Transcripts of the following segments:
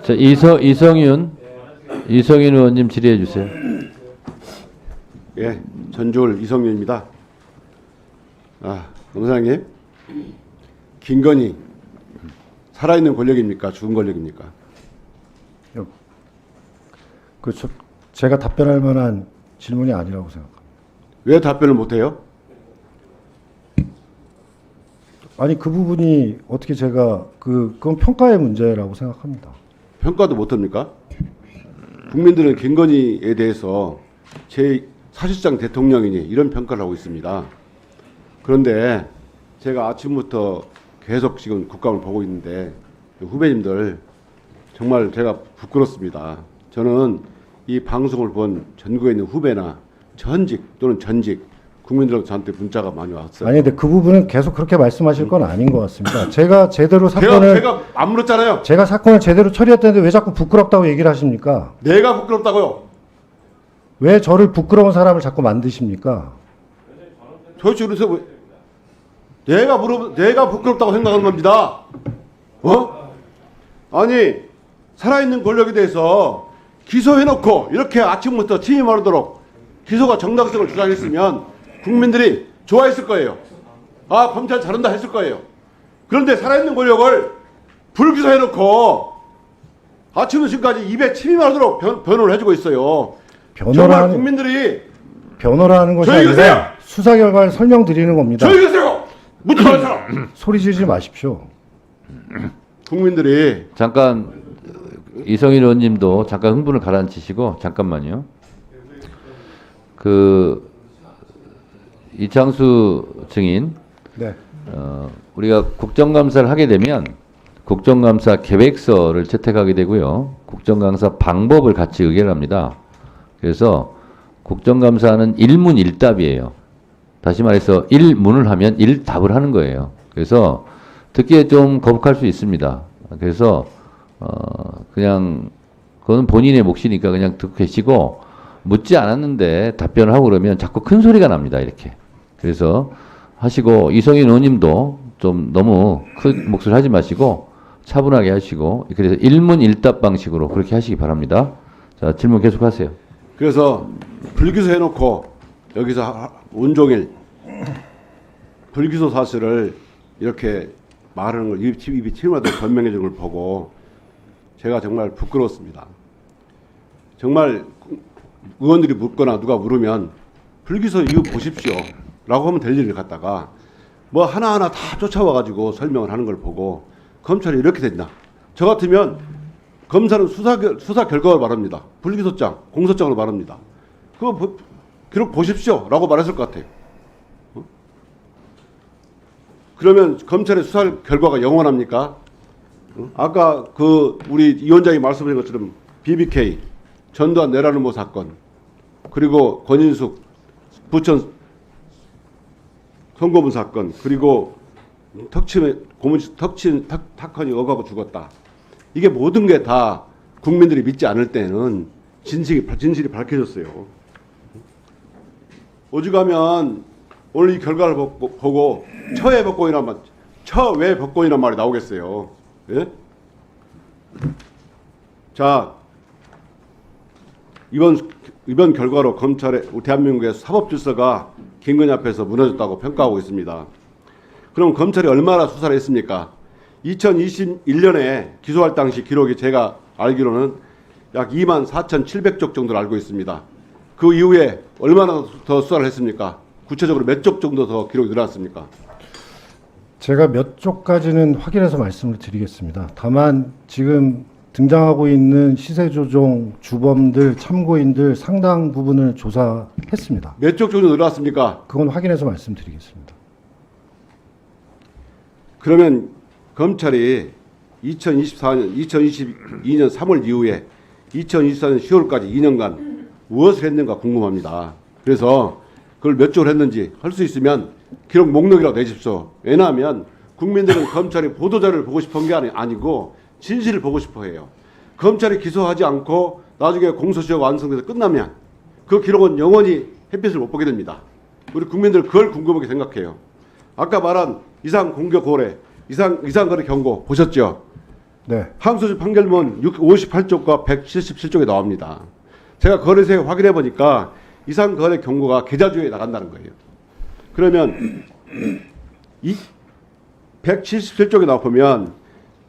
자, 이성윤 의원님 질의해 주세요. 예, 전주울 이성윤입니다. 검사장님, 김건희 살아있는 권력입니까? 죽은 권력입니까? 제가 답변할 만한 질문이 아니라고 생각합니다. 왜 답변을 못해요? 아니 그 부분이 어떻게 제가 그건 평가의 문제라고 생각합니다. 평가도 못합니까? 국민들은 김건희에 대해서 사실상 대통령이니 이런 평가를 하고 있습니다. 그런데 제가 아침부터 계속 지금 국감을 보고 있는데 후배님들 정말 제가 부끄럽습니다. 저는 이 방송을 본 전국에 있는 후배나 전직 또는 전직 국민들하고 저한테 문자가 많이 왔어요. 아니 근데 그 부분은 계속 그렇게 말씀하실 건 아닌 것 같습니다. 제가 제대로 사건을 제가 안 물었잖아요. 제가 사건을 제대로 처리했다는데 왜 자꾸 부끄럽다고 얘기를 하십니까? 내가 부끄럽다고요. 왜 저를 부끄러운 사람을 자꾸 만드십니까? 도대체 그래서 내가 부끄럽다고 생각하는 겁니다. 아니 살아있는 권력에 대해서 기소해놓고 이렇게 아침부터 침임하도록 기소가 정당성을 주장했으면 국민들이 좋아했을 거예요. 아, 검찰 잘한다 했을 거예요. 그런데 살아있는 권력을 불기소해놓고 아침부터 지금까지 입에 침이 마르도록 변호를 해주고 있어요. 정말 국민들이 변호를 하는 것이 조용히 계세요. 아니라 수사 결과를 설명드리는 겁니다. 조용히 계세요. 묻지 마세요. 소리 지르지 마십시오. 국민들이 잠깐 이성윤 의원님도 잠깐 흥분을 가라앉히시고 잠깐만요. 이창수 증인, 네. 우리가 국정감사를 하게 되면 국정감사 계획서를 채택하게 되고요. 국정감사 방법을 같이 의결합니다. 그래서 국정감사는 일문일답이에요. 다시 말해서 1문을 하면 1답을 하는 거예요. 그래서 듣기에 좀 거북할 수 있습니다. 그래서 그냥 그건 본인의 몫이니까 그냥 듣고 계시고 묻지 않았는데 답변을 하고 그러면 자꾸 큰 소리가 납니다. 이렇게. 그래서 하시고 이성윤 의원님도 좀 너무 큰 목소리 하지 마시고 차분하게 하시고 그래서 일문일답 방식으로 그렇게 하시기 바랍니다. 자, 질문 계속하세요. 그래서 불기소 해놓고 여기서 온종일 불기소 사실을 이렇게 말하는 걸 입이 침마다 변명해 주는 걸 보고 제가 정말 부끄러웠습니다. 정말 의원들이 묻거나 누가 물으면 불기소 이유 보십시오 라고 하면 될 일을 갖다가 뭐 하나하나 다 쫓아와가지고 설명을 하는 걸 보고 검찰이 이렇게 됐나. 저 같으면 검사는 수사 결과를 말합니다. 불기소장, 공소장으로 말합니다. 그거 기록 보십시오 라고 말했을 것 같아요. 그러면 검찰의 수사 결과가 영원합니까? 아까 우리 위원장이 말씀하신 것처럼 BBK, 전두환 내라는모 사건, 그리고 권인숙 부천 송고문 사건, 그리고 탁헌이 억하고 죽었다. 이게 모든 게 다 국민들이 믿지 않을 때는 진실이 밝혀졌어요. 오죽하면 오늘 이 결과를 보고 처외 법권이란 말이 나오겠어요. 예? 자, 이번 결과로 대한민국의 사법 질서가 김건희 앞에서 무너졌다고 평가하고 있습니다. 그럼 검찰이 얼마나 수사를 했습니까? 2021년에 기소할 당시 기록이 제가 알기로는 약 24,700쪽 정도를 알고 있습니다. 그 이후에 얼마나 더 수사를 했습니까? 구체적으로 몇 쪽 정도 더 기록이 늘어났습니까? 제가 몇 쪽까지는 확인해서 말씀을 드리겠습니다. 다만 지금 등장하고 있는 시세조종 주범들, 참고인들 상당 부분을 조사했습니다. 몇 쪽 정도 늘어났습니까? 그건 확인해서 말씀드리겠습니다. 그러면 검찰이 2022년 3월 이후에 2024년 10월까지 2년간 무엇을 했는가 궁금합니다. 그래서 그걸 몇 쪽을 했는지 할 수 있으면 기록 목록이라도 내십시오. 왜냐하면 국민들은 검찰이 보도자료를 보고 싶은 게 아니고 진실을 보고 싶어 해요. 검찰이 기소하지 않고 나중에 공소시효가 완성돼서 끝나면 그 기록은 영원히 햇빛을 못 보게 됩니다. 우리 국민들 그걸 궁금하게 생각해요. 아까 말한 이상 공격 고래, 이상 거래 경고 보셨죠? 네. 항소심 판결문 58쪽과 177쪽에 나옵니다. 제가 거래소에 확인해 보니까 이상 거래 경고가 계좌주에 나간다는 거예요. 그러면 이 177쪽에 나오면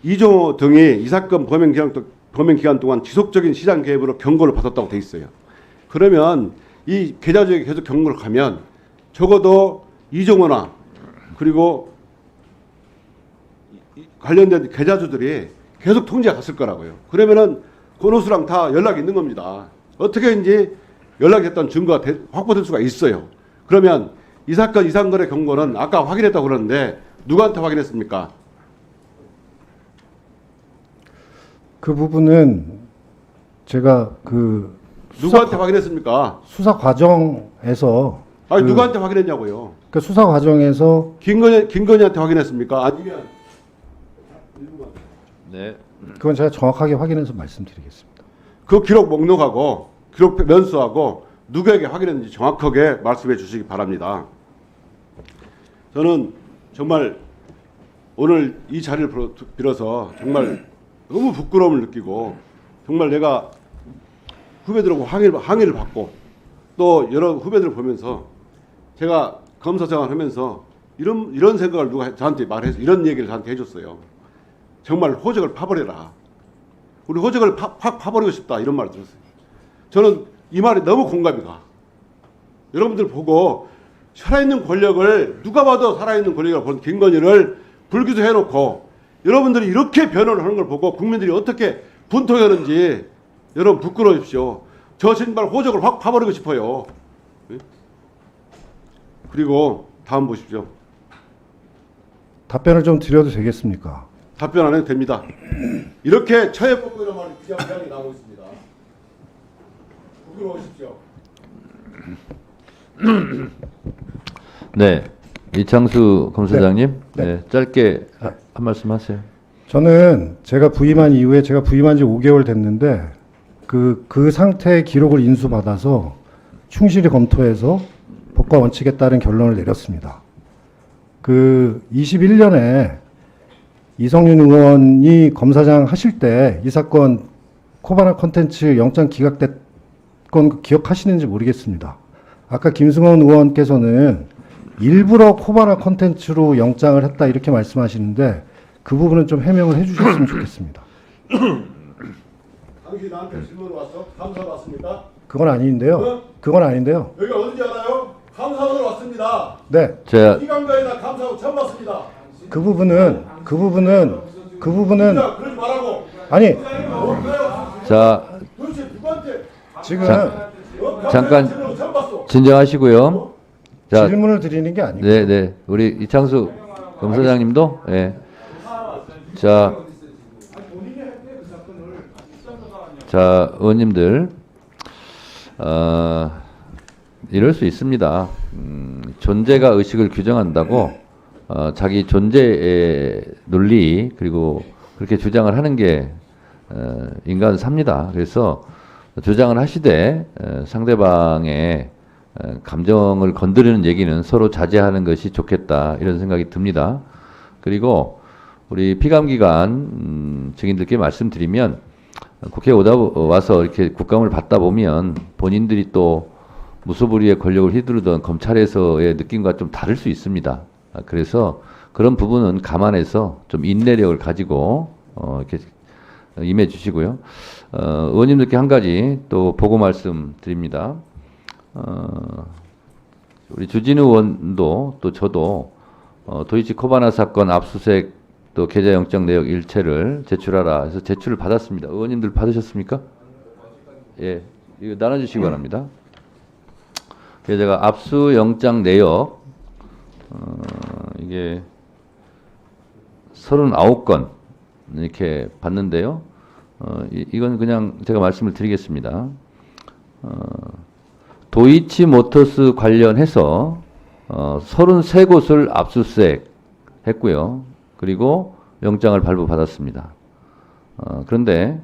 이종호 등이 이 사건 범행 기간 동안 지속적인 시장 개입으로 경고를 받았다고 돼 있어요. 그러면 이 계좌주에 계속 경고를 가면 적어도 이종호나 그리고 관련된 계좌주들이 계속 통지가 갔을 거라고요. 그러면은 권호수랑 다 연락이 있는 겁니다. 어떻게든지 연락했던 증거가 확보될 수가 있어요. 그러면 이 사건 이상거래 경고는 아까 확인했다고 그러는데 누구한테 확인했습니까? 그 부분은 제가 그 누구한테 확인했습니까? 수사 과정에서 아니 누구한테 확인했냐고요? 그 수사 과정에서 김건희한테 확인했습니까? 아니면 네. 그건 제가 정확하게 확인해서 말씀드리겠습니다. 그 기록 목록하고 기록 면수하고 누구에게 확인했는지 정확하게 말씀해 주시기 바랍니다. 저는 정말 오늘 이 자리를 빌어서 정말 너무 부끄러움을 느끼고 정말 내가 후배들하고 항의를 받고 또 여러 후배들을 보면서 제가 검사장을 하면서 이런 생각을 누가 저한테 말해서 이런 얘기를 저한테 해줬어요. 정말 호적을 파버려라. 우리 호적을 확 파버리고 싶다 이런 말을 들었어요. 저는 이 말이 너무 공감이 가. 여러분들 보고 살아있는 권력을 누가 봐도 살아있는 권력이라고 본 김건희를 불기소해놓고 여러분들이 이렇게 변호를 하는 걸 보고 국민들이 어떻게 분통하는지 여러분 부끄러우십시오. 저 정말 호적을 확 파버리고 싶어요. 그리고 다음 보십시오. 답변을 좀 드려도 되겠습니까? 답변 안 해도 됩니다. 이렇게 처해법이라는 말이 비장비장이 나오고 있습니다. 부끄러우십시오. 네. 이창수 검사장님, 네. 네. 짧게 한 말씀 하세요. 저는 제가 부임한 이후에 제가 부임한 지 5개월 됐는데 그 상태의 기록을 인수받아서 충실히 검토해서 법과 원칙에 따른 결론을 내렸습니다. 그 21년에 이성윤 의원이 검사장 하실 때 이 사건 코바나 컨텐츠 영장 기각됐건 기억하시는지 모르겠습니다. 아까 김승원 의원께서는 일부러 코바나 컨텐츠로 영장을 했다 이렇게 말씀하시는데 그 부분은 좀 해명을 해주셨으면 좋겠습니다. 당신 나한테 질문 왔어? 감사로 왔습니까? 그건 아닌데요. 그건 아닌데요. 여기 어딘지 알아요? 감사로 왔습니다. 네, 제가 이강가에다 감사하고 처음 왔습니다. 그 부분은 자, 그러지 말라고. 아니 자 도대체 누구한테 지금 잠깐 처음 봤어? 진정하시고요. 자, 질문을 드리는 게 아니고 네, 네. 우리 이창수 검사장님도 예. 자, 의원님들 이럴 수 있습니다. 존재가 의식을 규정한다고 자기 존재의 논리 그리고 그렇게 주장을 하는 게 인간은 삽니다. 그래서 주장을 하시되 상대방의 감정을 건드리는 얘기는 서로 자제하는 것이 좋겠다 이런 생각이 듭니다. 그리고 우리 피감기관 증인들께 말씀드리면 국회에 와서 이렇게 국감을 받다 보면 본인들이 또 무소불위의 권력을 휘두르던 검찰에서의 느낌과 좀 다를 수 있습니다. 그래서 그런 부분은 감안해서 좀 인내력을 가지고 이렇게 임해 주시고요. 의원님들께 한 가지 또 보고 말씀드립니다. 우리 주진우 의원도 또 저도 도이치 코바나 사건 압수수색 또 계좌영장 내역 일체를 제출하라 해서 제출을 받았습니다. 의원님들 받으셨습니까? 예, 이거 나눠주시기 바랍니다. 그래서 제가 압수영장 내역 이게 39건 이렇게 봤는데요. 이건 그냥 제가 말씀을 드리겠습니다. 도이치모터스 관련해서 33곳을 압수수색 했고요. 그리고 영장을 발부받았습니다. 그런데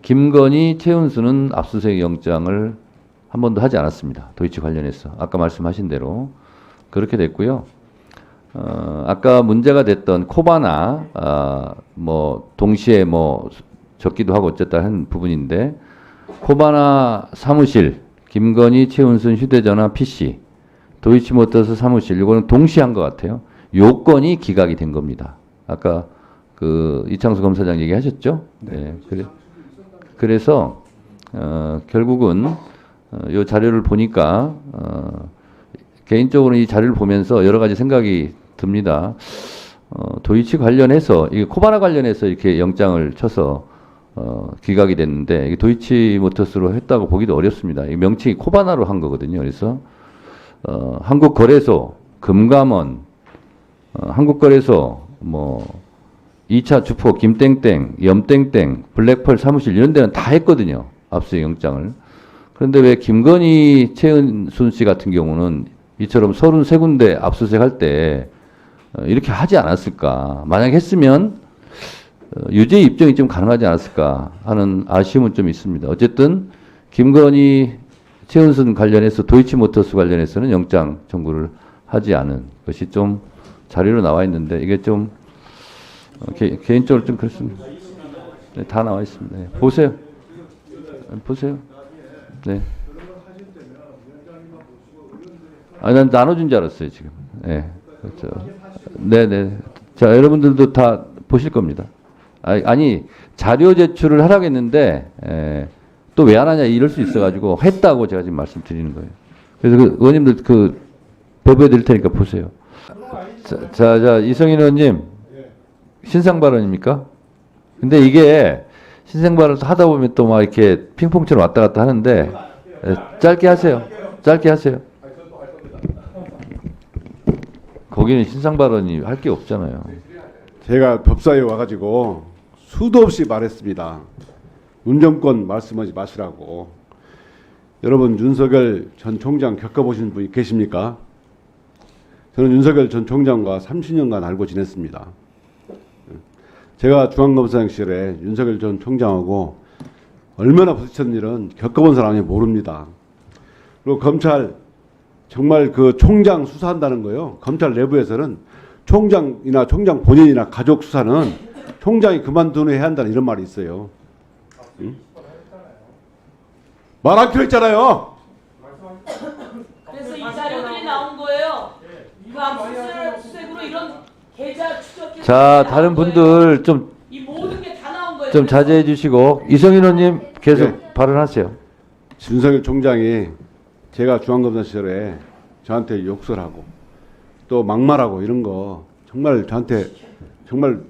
김건희, 최은수는 압수수색 영장을 한 번도 하지 않았습니다. 도이치 관련해서. 아까 말씀하신 대로 그렇게 됐고요. 아까 문제가 됐던 코바나, 뭐, 동시에 뭐, 적기도 하고 어쨌다 한 부분인데, 코바나 사무실, 김건희, 최은순 휴대전화 PC, 도이치모터스 사무실, 이거는 동시에 한 것 같아요. 요건이 기각이 된 겁니다. 아까 그 이창수 검사장 얘기하셨죠? 네. 그래서, 결국은, 요 자료를 보니까, 개인적으로 이 자료를 보면서 여러 가지 생각이 듭니다. 도이치 관련해서, 이게 코바나 관련해서 이렇게 영장을 쳐서, 기각이 됐는데, 이게 도이치 모터스로 했다고 보기도 어렵습니다. 이 명칭이 코바나로 한 거거든요. 그래서, 한국거래소, 금감원, 한국거래소, 뭐, 2차 주포, 김땡땡, 염땡땡, 블랙펄 사무실 이런 데는 다 했거든요. 압수수색 영장을. 그런데 왜 김건희, 최은순 씨 같은 경우는 이처럼 33군데 압수수색 할 때 이렇게 하지 않았을까. 만약 했으면 유죄 입증이 좀 가능하지 않았을까 하는 아쉬움은 좀 있습니다. 어쨌든 김건희, 최은순 관련해서 도이치모터스 관련해서는 영장 청구를 하지 않은 것이 좀 자료로 나와 있는데 이게 좀 개인적으로 좀 그렇습니다. 네, 다 나와 있습니다. 네, 보세요. 보세요. 네. 난 나눠준 줄 알았어요, 지금. 네. 그렇죠. 네네. 자, 여러분들도 다 보실 겁니다. 아니, 자료 제출을 하라고 했는데, 또 왜 안 하냐, 이럴 수 있어가지고, 했다고 제가 지금 말씀드리는 거예요. 그래서 그 의원님들 배부해 드릴 테니까 보세요. 자, 이성인 의원님. 신상 발언입니까? 근데 이게 신상 발언 하다 보면 또 막 이렇게 핑퐁처럼 왔다 갔다 하는데 짧게 하세요. 짧게 하세요. 거기는 신상 발언이 할 게 없잖아요. 제가 법사위에 와가지고 수도 없이 말했습니다. 운전권 말씀하지 마시라고. 여러분 윤석열 전 총장 겪어보신 분이 계십니까? 저는 윤석열 전 총장과 30년간 알고 지냈습니다. 제가 중앙검사장 시절에 윤석열 전 총장하고 얼마나 부딪혔는 일은 겪어본 사람이 모릅니다. 그리고 검찰 정말 그 총장 수사한다는 거요. 검찰 내부에서는 총장이나 총장 본인이나 가족 수사는 총장이 그만둔 후에 해야 한다는 이런 말이 있어요. 응? 말하기로 했잖아요. 그래서 이 자료들이 나온 거예요. 그 압수수색으로 이런 계좌 추적. 자, 다른 분들 이 모든 게 다 나온 거예요. 좀 자제해 주시고 이성인 의원님 계속 네. 발언하세요. 윤석열 총장이 제가 중앙검사 시절에 저한테 욕설 하고 또 막말하고 이런 거 정말 저한테 정말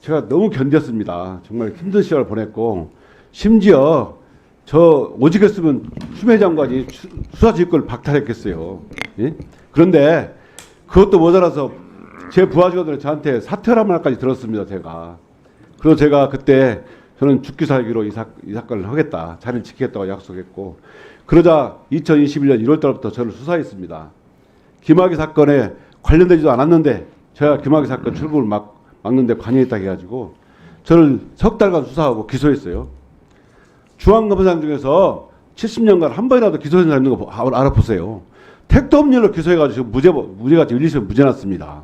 제가 너무 견뎠습니다. 정말 힘든 시간을 보냈고 심지어 저 오직했으면 추미애 장관이 수사지휘권을 박탈했겠어요. 예? 그런데 그것도 모자라서 제 부하 직원들은 저한테 사퇴란 말까지 들었습니다. 제가. 그래서 제가 그때 저는 죽기 살기로 이 사건을 하겠다. 자리를 지키겠다고 약속했고 그러자 2021년 1월 달부터 저를 수사했습니다. 김학의 사건에 관련되지도 않았는데 제가 김학의 사건 출구를 막는데 관여했다 해가지고 저를 석 달간 수사하고 기소했어요. 중앙검사장 중에서 70년간 한 번이라도 기소된 사람 있는 거 알아보세요. 택도 없는 일로 기소해가지고 지금 무죄가 1, 2심 무죄 났습니다.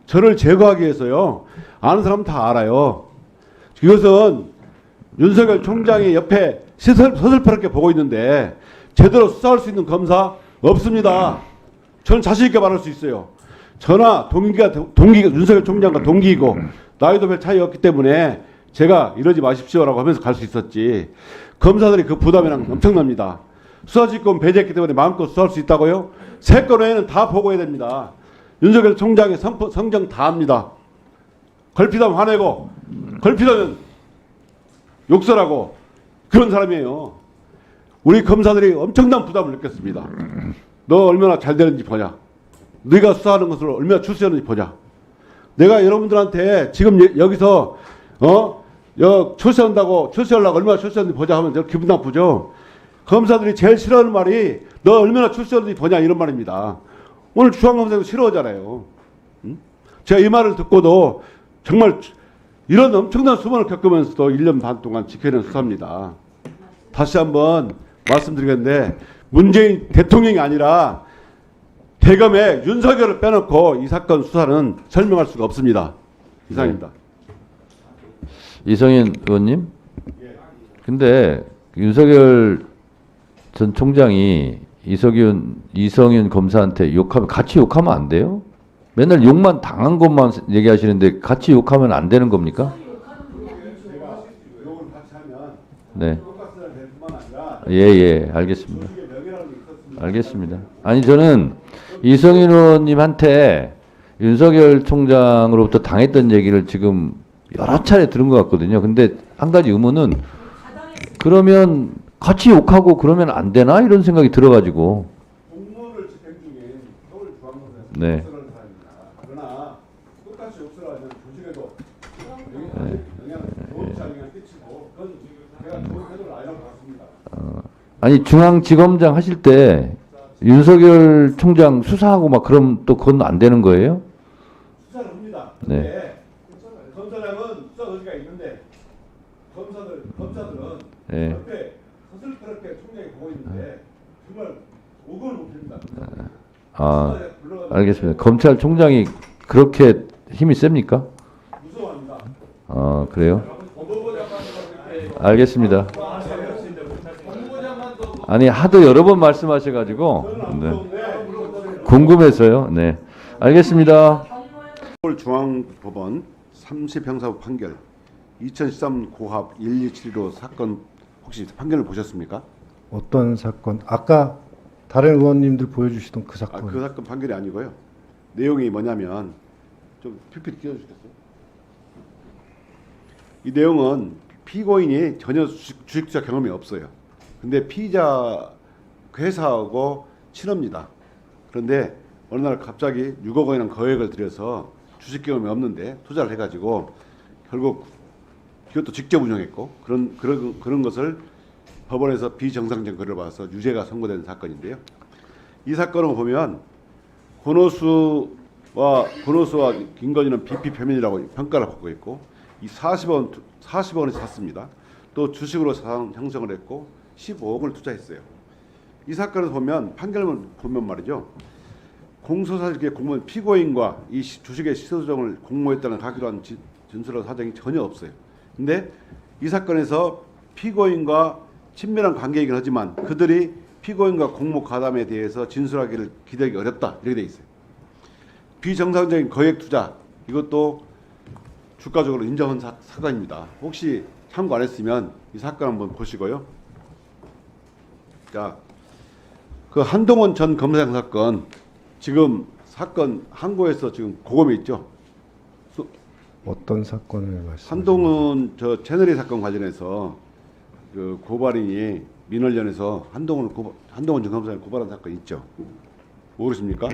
저를 제거하기 위해서요. 아는 사람은 다 알아요. 이것은 윤석열 총장이 옆에 서슬퍼렇게 보고 있는데 제대로 수사할 수 있는 검사 없습니다. 저는 자신 있게 말할 수 있어요. 저나 동기가 윤석열 총장과 동기이고 나이도 별 차이 없기 때문에 제가 이러지 마십시오라고 하면서 갈 수 있었지. 검사들이 그 부담이랑 엄청납니다. 수사지권 배제했기 때문에 마음껏 수사할 수 있다고요? 3건 외에는 다 보고해야 됩니다. 윤석열 총장의 성정 다 합니다. 걸피다면 화내고 걸피다면 욕설하고 그런 사람이에요. 우리 검사들이 엄청난 부담을 느꼈습니다. 너 얼마나 잘 되는지 보자. 네가 수사하는 것을 얼마나 출세하는지 보자. 내가 여러분들한테 지금 여기서 출세하려고 얼마나 출세하는지 보자 하면 저 기분 나쁘죠. 검사들이 제일 싫어하는 말이 너 얼마나 출세하는지 보냐 이런 말입니다. 오늘 중앙검사도 싫어하잖아요. 응? 제가 이 말을 듣고도 정말 이런 엄청난 수모를 겪으면서도 1년 반 동안 지켜낸 수사입니다. 다시 한번 말씀드리겠는데 문재인 대통령이 아니라 대검에 윤석열을 빼놓고 이 사건 수사는 설명할 수가 없습니다. 이상입니다. 이성윤 의원님? 근데 윤석열 전 총장이 이성윤 검사한테 욕하면 같이 욕하면 안 돼요? 맨날 욕만 당한 것만 얘기하시는데 같이 욕하면 안 되는 겁니까? 욕을 같이 하면 네. 똑같은 될 뿐만 아니라 예, 알겠습니다. 조직의 명예라는 게 있었습니다. 알겠습니다. 아니 저는 이성윤 의원님한테 윤석열 총장으로부터 당했던 얘기를 지금 여러 차례 들은 것 같거든요. 근데 한 가지 의문은 그러면 같이 욕하고 그러면 안 되나 이런 생각이 들어가지고. 공무원을 집행 중인 서울중앙검사에서 네. 욕설하는 사람입니다. 그러나 똑같이 욕설 하면 조직에도 영향을 좋지 않은 영향을 끼치고 그건 제가 좋은 태도를 안 하고 갔습니다. 아니 중앙지검장 하실 때 윤석열 총장 수사하고 막 그럼 또 그건 안 되는 거예요? 수사를 합니다. 네. 네. 검사장은 수사 의지가 있는데 검사들은 네. 옆에 서슬프럽게 총장이 보고 있는데 정말 오금을 못 핍니다. 아, 알겠습니다. 검찰총장이 그렇게 힘이 셉니까? 무서워합니다. 아, 그래요? 법무부 장관도 알겠습니다. 아니 하도 여러 번 말씀하셔가지고 네. 궁금해서요. 네, 알겠습니다. 서울중앙법원 30형사부 판결 2013 고합 1275 사건 혹시 판결을 보셨습니까? 어떤 사건? 아까 다른 의원님들 보여주시던 그 사건. 그 사건 판결이 아니고요. 내용이 뭐냐면 좀 PPT 띄워주시겠어요? 이 내용은 피고인이 전혀 주식 투자 경험이 없어요. 근데 피의자 회사하고 친합니다. 그런데 어느 날 갑자기 6억 원이라는 거액을 들여서 주식 경험이 없는데 투자를 해가지고 결국 이것도 직접 운영했고 그런 것을 법원에서 비정상적 거래를 받아서 유죄가 선고된 사건인데요. 이 사건을 보면 권오수와 김건희는 비피 표면이라고 평가를 받고 있고 이 40원을 샀습니다. 또 주식으로 형성을 했고 15억을 투자했어요. 이 사건을 보면 판결을 보면 말이죠. 공소사실기에 공무원 피고인과 이 주식의 시세조정을 공모했다는 가기로한 진술한 사정이 전혀 없어요. 근데 이 사건에서 피고인과 친밀한 관계이긴 하지만 그들이 피고인과 공모 가담에 대해서 진술하기를 기대하기 어렵다 이렇게 돼 있어요. 비정상적인 거액 투자 이것도 주가적으로 인정한 사건입니다. 혹시 참고 안 했으면 이 사건 한번 보시고요. 자, 그 한동훈 전 검사장 사건 지금 사건 항고에서 지금 고검에 있죠. 어떤 사건을 말씀하시는 한동훈 저 채널A 사건 관련해서 그 고발인이 민원련에서 한동훈 전 검사장을 고발한 사건 있죠. 모르십니까?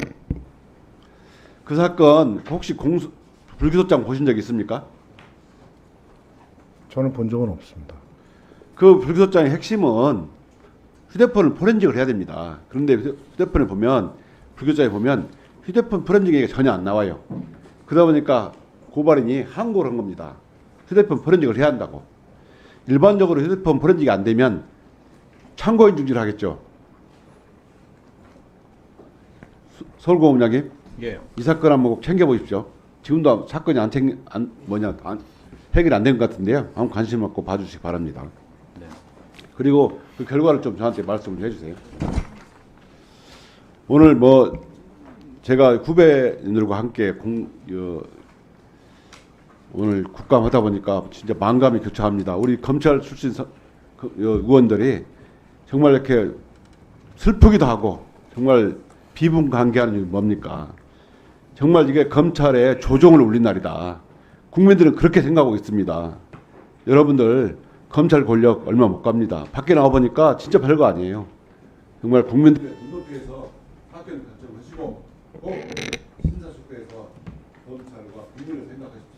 그 사건 혹시 불기소장 보신 적 있습니까? 저는 본 적은 없습니다. 그 불기소장의 핵심은 휴대폰을 포렌식을 해야 됩니다. 그런데 휴대폰에 보면 불기소장에 보면 휴대폰 포렌식 얘기가 전혀 안 나와요. 그러다 보니까 고발인이 항고를 한 겁니다. 휴대폰 포렌식을 해야 한다고. 일반적으로 휴대폰 포렌식이 안 되면 참고인 중지를 하겠죠. 서울고검장님, 예. 이 사건 한번 꼭 챙겨보십시오. 지금도 사건이 해결이 안 된 것 같은데요. 한번 관심 갖고 봐주시기 바랍니다. 네. 그리고 그 결과를 좀 저한테 말씀을 해주세요. 오늘 뭐 제가 후배들과 함께 오늘 국감하다 보니까 진짜 만감이 교차합니다. 우리 검찰 출신 의원들이 정말 이렇게 슬프기도 하고 정말 비분간개하는 게 뭡니까? 정말 이게 검찰의 조종을 울린 날이다. 국민들은 그렇게 생각하고 있습니다. 여러분들 검찰 권력 얼마 못 갑니다. 밖에 나와 보니까 진짜 별거 아니에요. 정말 국민들의 눈높이에서 사건 결정하시고 꼭 심사숙고해서 검찰과 국민을 생각하십시오.